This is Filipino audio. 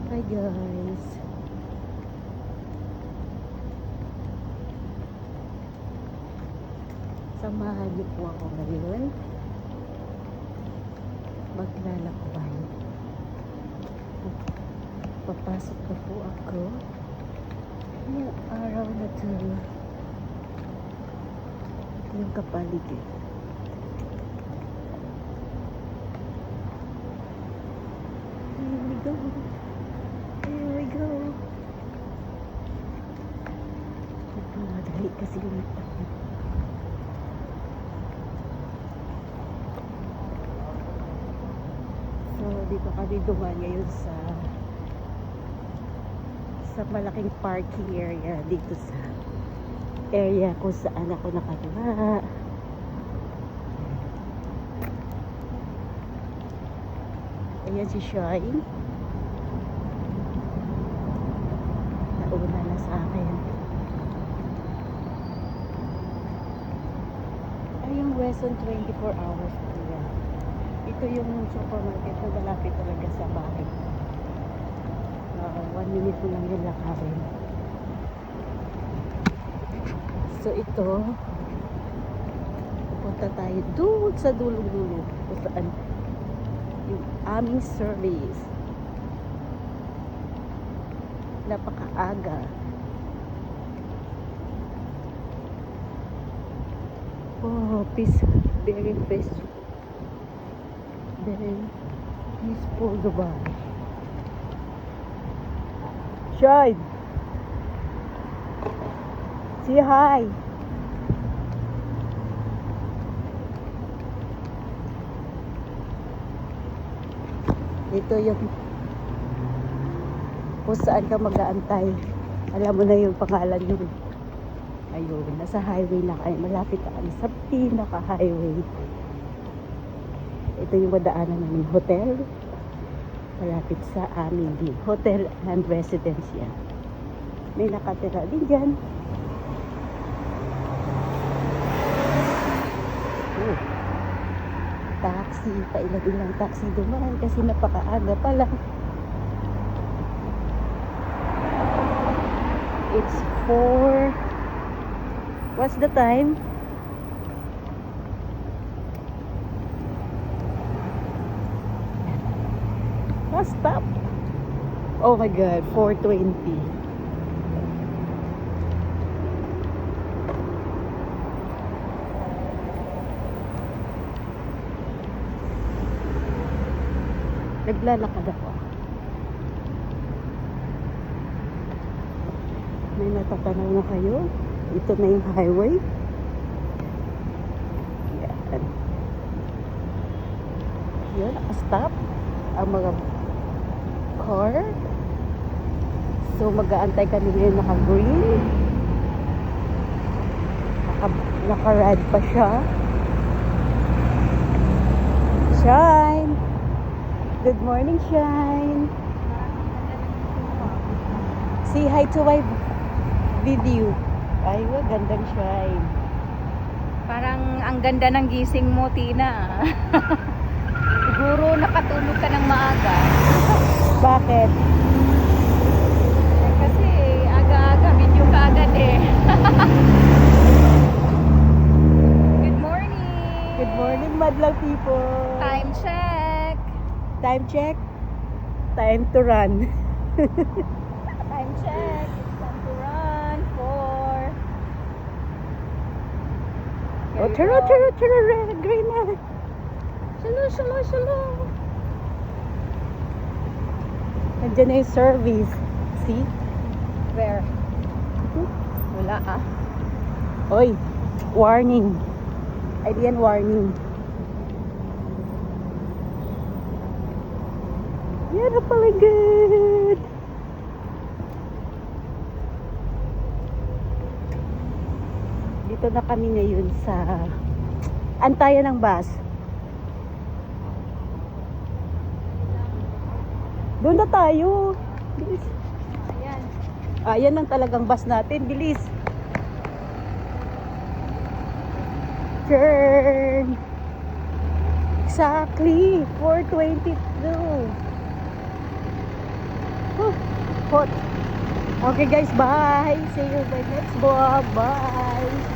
Hi guys. Samahan niyo po ako ngayon. Maglalakbay. Papasok na po ako. Yung araw na to. Yung kapaligid. Here we go. Here we go. Nagmadali kasi lumita. So, dito kami dumaan ngayon sa malaking parking area dito sa area kung saan ako nakatira. Ayan si Shine. Nauna na sa akin. Ay, yung Weston 24 hours po yan. Ito yung supermarket na malapit talaga sa bahay. 1 minute mo lang yung lakarin. So ito, pupunta tayo doon sa dulo-dulo kung saan yung aming service. Napakaaga. Oh, very peaceful. Very peaceful Dubai. Shine! Say hi! Ito yung kung saan ka mag-aantay. Alam mo na yung pangalan yun. Ayun, nasa highway na kayo. Malapit na kami sa pinaka-highway. Ito yung madaanan namin hotel. Malapit sa amin din. Hotel and residence yan. May nakatira din dyan. Oh. Taxi. Pailang-ilang taxi dumaan kasi napakaaga pa lang. It's 4. What's the time? Stop. Oh my god, 4:20. Naglalakad ako. May natatanaw na kayo? Ito na yung highway. Yan. Yun, nakastop ang mga car. So mag-aantay kami ngayon naka-green. Naka-red pa siya. Shine! Good morning, Shine! Say hi to my video. Ay, gandang Shine. Parang ang ganda ng gising mo, Tina. Siguro nakatulog ka ng maaga. Bakit? Kasi aga-aga, video ka agad eh. Good morning! Good morning, madlang people! Time check! Time check? Time to run. Time check! It's time to run for... Oh, tara, red, green na. Shalom. Nandiyan na yung service. See? Where? Wala ah. Oy, warning. Ay, diyan warning. Yan na pala good. Dito na kami ngayon sa antayan ng bus. Doon na tayo. Bilis. Ayan. Ayan lang talagang bus natin. Bilis. Turn. Exactly. 4:22. hot. Okay guys, bye. See you by next vlog. Bye.